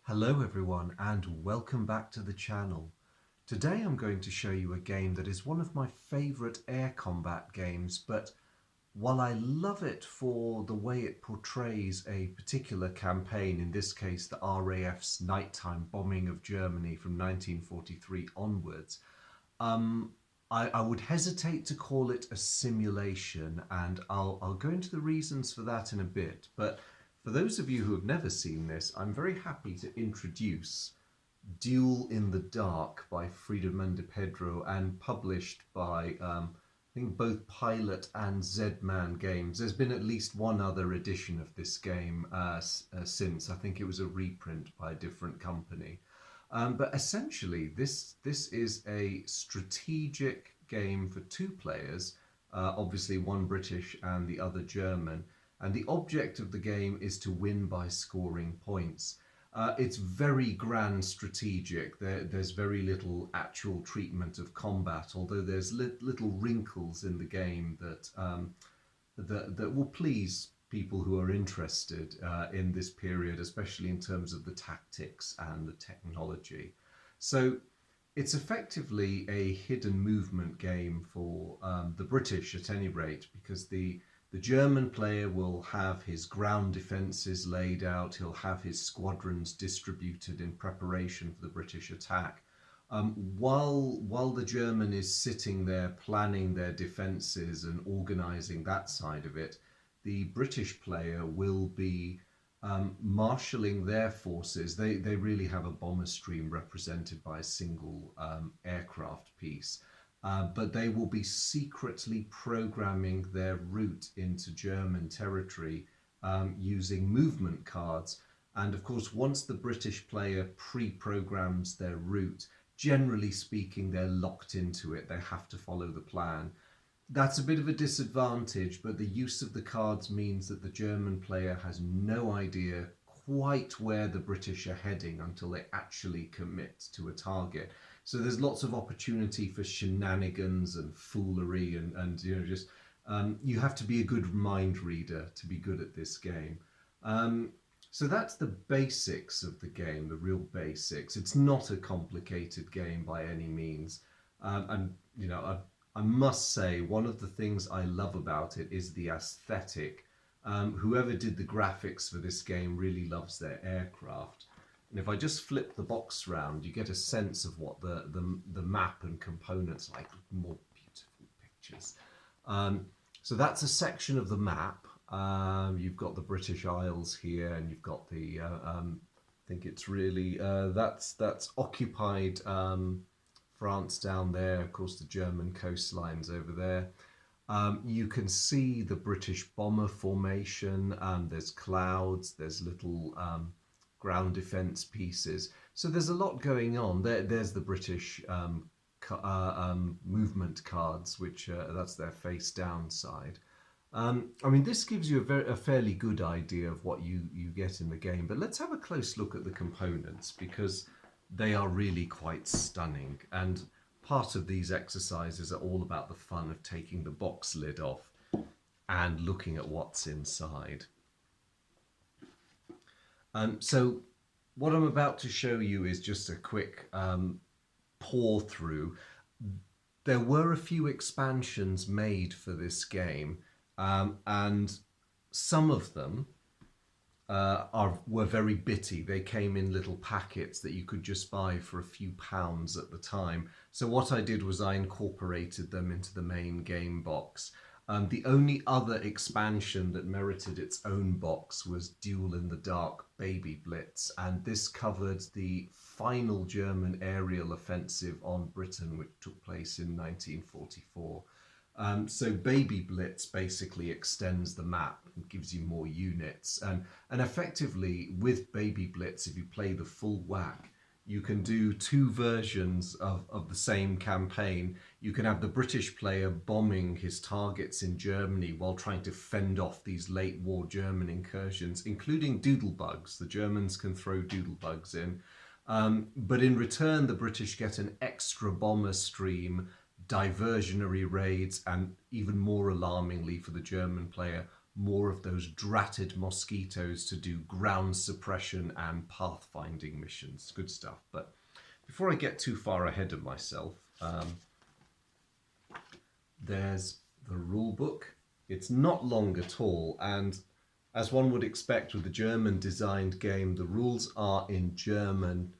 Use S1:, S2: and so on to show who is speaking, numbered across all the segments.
S1: Hello everyone and welcome back to the channel. Today I'm going to show you a game that is one of my favourite air combat games, but while I love it for the way it portrays a particular campaign, in this case the RAF's nighttime bombing of Germany from 1943 onwards, I would hesitate to call it a simulation, and I'll go into the reasons for that in a bit. But for those of you who have never seen this, I'm very happy to introduce Duel in the Dark by Friedemann de Pedro and published by, I think, both Pilot and Z-Man Games. There's been at least one other edition of this game since. I think it was a reprint by a different company. But essentially, this is a strategic game for two players, obviously one British and the other German. And the object of the game is to win by scoring points. It's very grand strategic. There's very little actual treatment of combat, although there's little wrinkles in the game that will please people who are interested in this period, especially in terms of the tactics and the technology. So it's effectively a hidden movement game for the British at any rate, because the German player will have his ground defences laid out, he'll have his squadrons distributed in preparation for the British attack. While the German is sitting there planning their defences and organising that side of it, the British player will be marshalling their forces. They really have a bomber stream represented by a single aircraft piece. But they will be secretly programming their route into German territory using movement cards. And of course, once the British player pre-programs their route, generally speaking, they're locked into it. They have to follow the plan. That's a bit of a disadvantage, but the use of the cards means that the German player has no idea quite where the British are heading until they actually commit to a target. So there's lots of opportunity for shenanigans and foolery and just you have to be a good mind reader to be good at this game. So that's the basics of the game, the real basics. It's not a complicated game by any means. And I must say, one of the things I love about it is the aesthetic. Whoever did the graphics for this game really loves their aircraft. And if I just flip the box round, you get a sense of what the map and components like, more beautiful pictures. So that's a section of the map. You've got the British Isles here, and you've got the, I think it's really, that's occupied France down there, of course the German coastlines over there. You can see the British bomber formation, there's clouds, there's little ground defence pieces. So there's a lot going on. There's the British movement cards, which that's their face down side. I mean, this gives you a fairly good idea of what you get in the game, but let's have a close look at the components, because they are really quite stunning, and part of these exercises are all about the fun of taking the box lid off and looking at what's inside. So what I'm about to show you is just a quick pour through. There were a few expansions made for this game, and some of them were very bitty. They came in little packets that you could just buy for a few pounds at the time. So what I did was I incorporated them into the main game box. The only other expansion that merited its own box was Duel in the Dark Baby Blitz, and this covered the final German aerial offensive on Britain, which took place in 1944. So Baby Blitz basically extends the map and gives you more units. And effectively, with Baby Blitz, if you play the full whack, you can do two versions of the same campaign. You can have the British player bombing his targets in Germany while trying to fend off these late war German incursions, including doodlebugs. The Germans can throw doodlebugs in. But in return, the British get an extra bomber stream, diversionary raids, and even more alarmingly for the German player, more of those dratted mosquitoes to do ground suppression and pathfinding missions. Good stuff. But before I get too far ahead of myself, there's the rule book. It's not long at all, and as one would expect with a German designed game, the rules are in German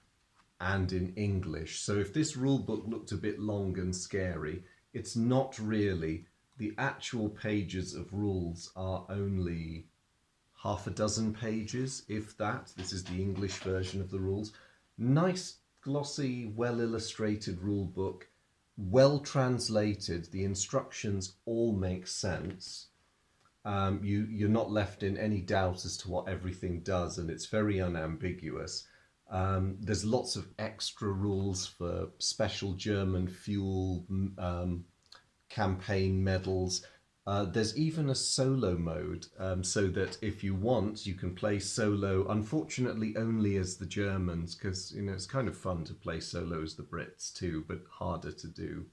S1: and in English. So if this rule book looked a bit long and scary, it's not really. The actual pages of rules are only half a dozen pages, if that. This is the English version of the rules. Nice, glossy, well illustrated rule book, well translated. The instructions all make sense. You're not left in any doubt as to what everything does, and it's very unambiguous. There's lots of extra rules for special German fuel campaign medals. There's even a solo mode, so that if you want, you can play solo, unfortunately only as the Germans, because it's kind of fun to play solo as the Brits too, but harder to do.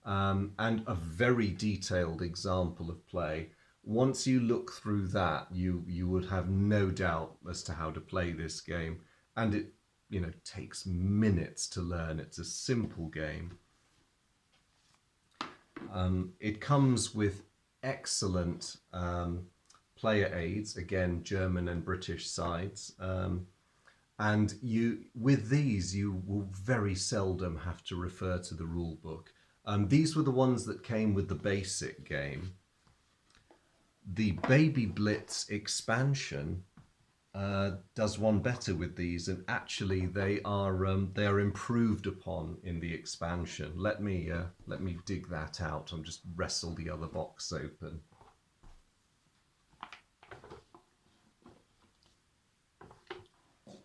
S1: And a very detailed example of play. Once you look through that, you would have no doubt as to how to play this game. And it takes minutes to learn. It's a simple game. It comes with excellent player aids, again, German and British sides. And with these, you will very seldom have to refer to the rule book. These were the ones that came with the basic game. The Baby Blitz expansion does one better with these, and actually they are improved upon in the expansion. Let me dig that out. I'll just wrestle the other box open.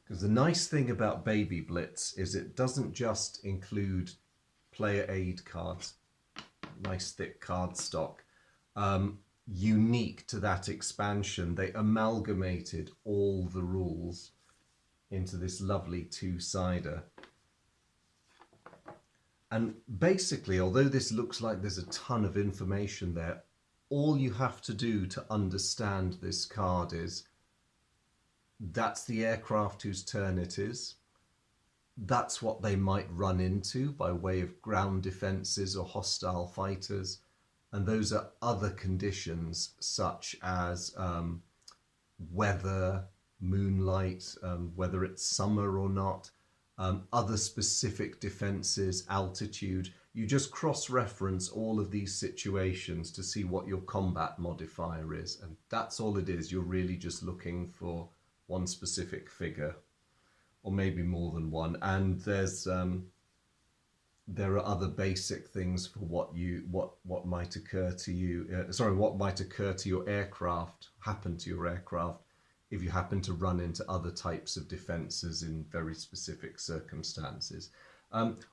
S1: Because the nice thing about Baby Blitz is it doesn't just include player aid cards, nice thick card stock. Unique to that expansion, they amalgamated all the rules into this lovely two-sider. And basically, although this looks like there's a ton of information there, all you have to do to understand this card is that's the aircraft whose turn it is. That's what they might run into by way of ground defenses or hostile fighters. And those are other conditions such as weather, moonlight, whether it's summer or not, other specific defenses, altitude. You just cross-reference all of these situations to see what your combat modifier is. And that's all it is. You're really just looking for one specific figure, or maybe more than one. And there are other basic things for what might occur to you. What might occur to your aircraft, happen to your aircraft, if you happen to run into other types of defenses in very specific circumstances.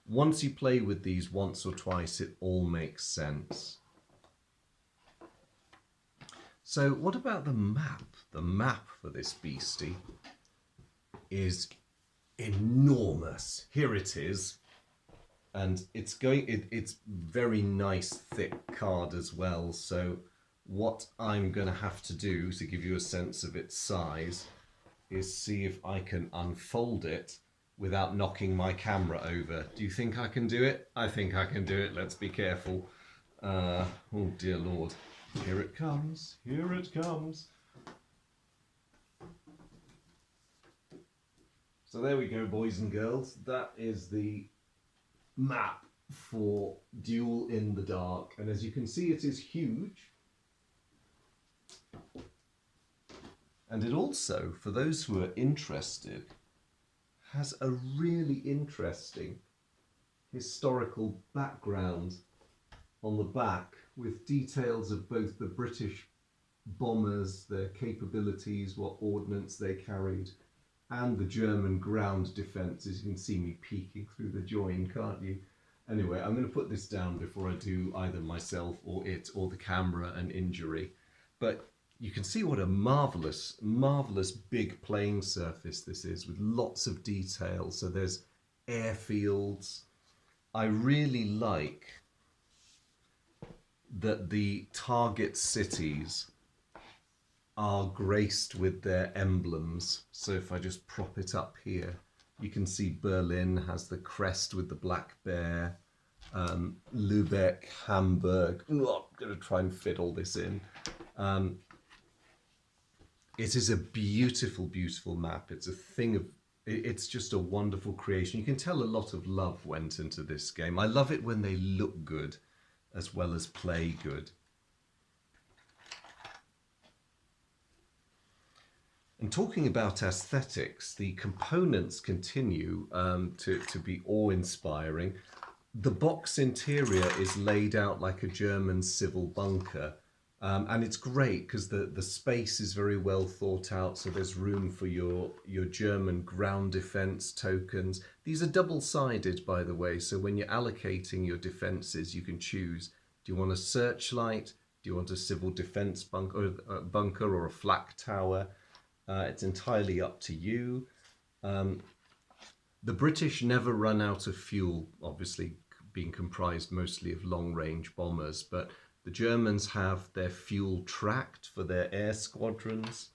S1: Once you play with these once or twice, it all makes sense. So what about the map? The map for this beastie is enormous. Here it is. And it's very nice thick card as well. So what I'm going to have to do to give you a sense of its size is see if I can unfold it without knocking my camera over. Do you think I can do it? I think I can do it. Let's be careful. Oh dear Lord. Here it comes. Here it comes. So there we go, boys and girls. That is the map for Duel in the Dark, and as you can see, it is huge. And it also, for those who are interested, has a really interesting historical background on the back, with details of both the British bombers, their capabilities, what ordnance they carried, and the German ground defences. You can see me peeking through the join, can't you? Anyway, I'm going to put this down before I do either myself or it or the camera an injury. But you can see what a marvellous, marvellous big playing surface this is, with lots of detail. So there's airfields. I really like that the target cities are graced with their emblems. So if I just prop it up here, you can see Berlin has the crest with the black bear. Lübeck, Hamburg. Oh, I'm going to try and fit all this in. It is a beautiful, beautiful map. It's a thing of, it's just a wonderful creation. You can tell a lot of love went into this game. I love it when they look good as well as play good. And talking about aesthetics, the components continue to be awe-inspiring. The box interior is laid out like a German civil bunker. And it's great because the space is very well thought out, so there's room for your German ground defense tokens. These are double-sided, by the way, so when you're allocating your defenses, you can choose. Do you want a searchlight? Do you want a civil defense bunker or a flak tower? It's entirely up to you. The British never run out of fuel, obviously being comprised mostly of long-range bombers, but the Germans have their fuel tracked for their air squadrons.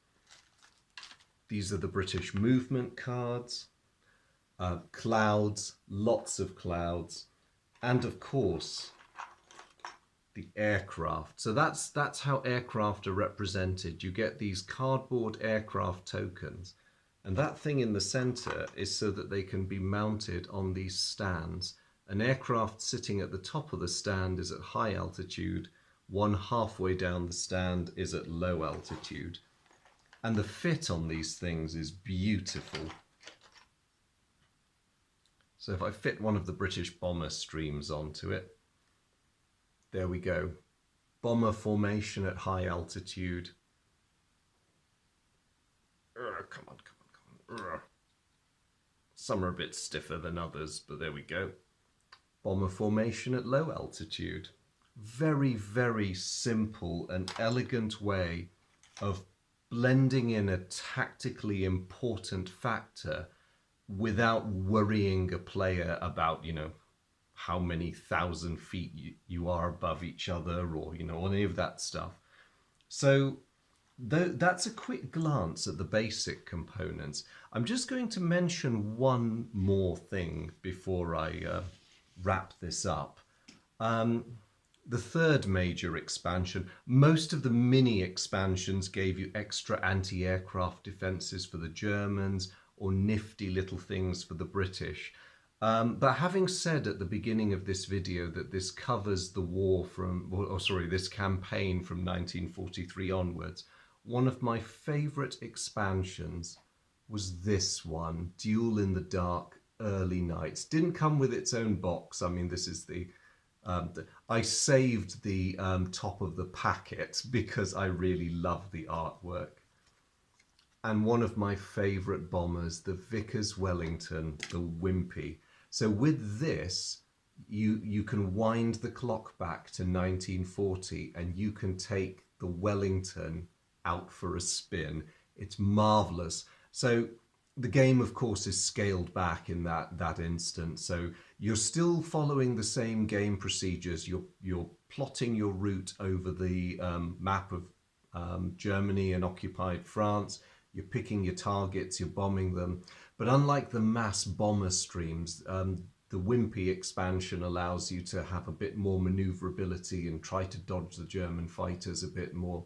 S1: These are the British movement cards. Clouds, lots of clouds, and of course the aircraft. So that's how aircraft are represented. You get these cardboard aircraft tokens, and that thing in the center is so that they can be mounted on these stands. An aircraft sitting at the top of the stand is at high altitude, one halfway down the stand is at low altitude. And the fit on these things is beautiful. So if I fit one of the British bomber streams onto it, there we go. Bomber formation at high altitude. Come on. Some are a bit stiffer than others, but there we go. Bomber formation at low altitude. Very, very simple and elegant way of blending in a tactically important factor without worrying a player about, how many thousand feet you are above each other, or any of that stuff. So that's a quick glance at the basic components. I'm just going to mention one more thing before I wrap this up. The third major expansion, most of the mini expansions gave you extra anti-aircraft defenses for the Germans or nifty little things for the British. But having said at the beginning of this video that this covers the war this campaign from 1943 onwards, one of my favourite expansions was this one, Duel in the Dark, Early Nights. Didn't come with its own box. I mean, this is I saved the top of the packet because I really love the artwork. And one of my favourite bombers, the Vickers Wellington, the Wimpy. So with this, you can wind the clock back to 1940 and you can take the Wellington out for a spin. It's marvellous. So the game, of course, is scaled back in that instance. So you're still following the same game procedures. You're plotting your route over the map of Germany and occupied France. You're picking your targets, you're bombing them. But unlike the mass bomber streams, the Wimpy expansion allows you to have a bit more maneuverability and try to dodge the German fighters a bit more.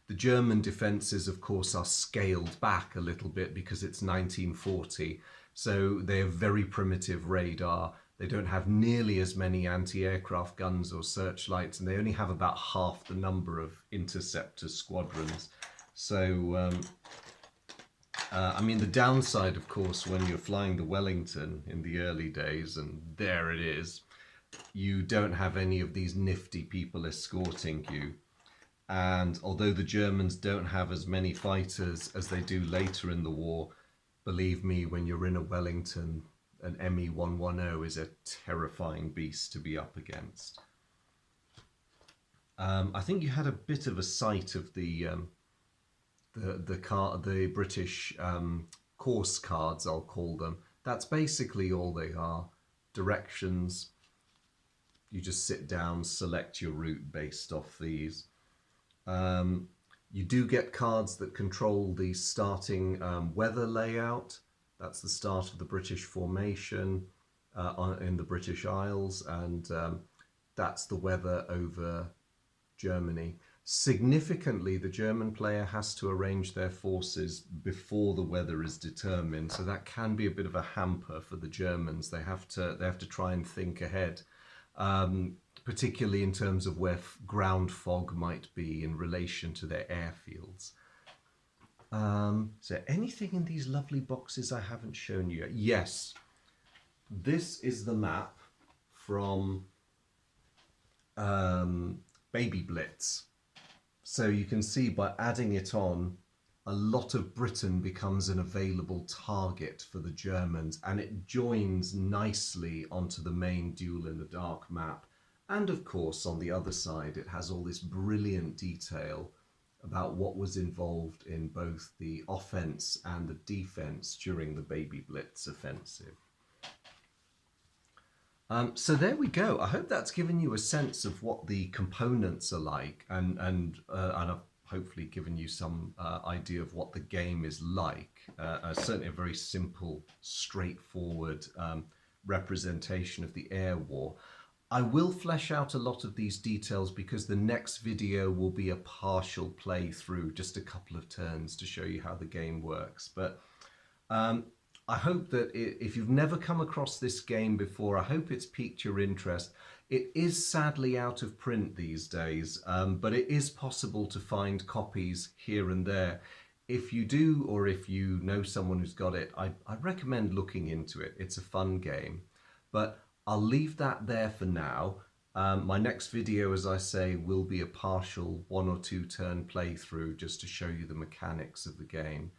S1: The German defences, of course, are scaled back a little bit because it's 1940. So they have very primitive radar. They don't have nearly as many anti-aircraft guns or searchlights, and they only have about half the number of interceptor squadrons. So I mean, the downside, of course, when you're flying the Wellington in the early days, and there it is, you don't have any of these nifty people escorting you. And although the Germans don't have as many fighters as they do later in the war, believe me, when you're in a Wellington, an ME-110 is a terrifying beast to be up against. I think you had a bit of a sight of the British course cards, I'll call them. That's basically all they are. Directions. You just sit down, select your route based off these. You do get cards that control the starting weather layout. That's the start of the British formation in the British Isles, and that's the weather over Germany. Significantly, the German player has to arrange their forces before the weather is determined, so that can be a bit of a hamper for the Germans. They have to try and think ahead, particularly in terms of where ground fog might be in relation to their airfields. Is there anything in these lovely boxes I haven't shown you yet? Yes, this is the map from Baby Blitz. So you can see by adding it on, a lot of Britain becomes an available target for the Germans, and it joins nicely onto the main Duel in the Dark map. And of course, on the other side, it has all this brilliant detail about what was involved in both the offense and the defense during the Baby Blitz offensive. So there we go. I hope that's given you a sense of what the components are like, and I've hopefully given you some idea of what the game is like. Certainly a very simple, straightforward representation of the air war. I will flesh out a lot of these details because the next video will be a partial playthrough, just a couple of turns to show you how the game works. But I hope that if you've never come across this game before, I hope it's piqued your interest. It is sadly out of print these days, but it is possible to find copies here and there. If you do, or if you know someone who's got it, I recommend looking into it. It's a fun game. But I'll leave that there for now. My next video, as I say, will be a partial 1 or 2 turn playthrough just to show you the mechanics of the game.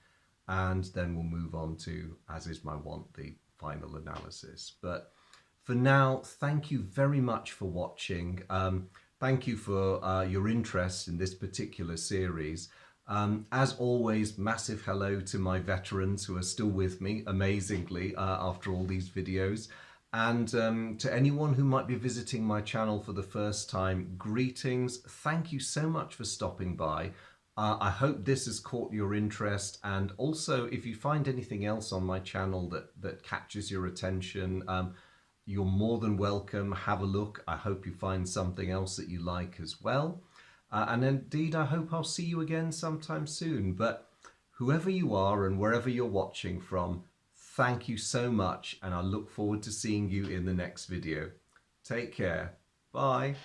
S1: And then we'll move on to, as is my wont, the final analysis. But for now, thank you very much for watching. Thank you for your interest in this particular series. As always, massive hello to my veterans who are still with me, amazingly, after all these videos. And to anyone who might be visiting my channel for the first time, greetings. Thank you so much for stopping by. I hope this has caught your interest, and also if you find anything else on my channel that catches your attention, you're more than welcome. Have a look. I hope you find something else that you like as well. And indeed, I hope I'll see you again sometime soon. But whoever you are and wherever you're watching from, thank you so much, and I look forward to seeing you in the next video. Take care. Bye.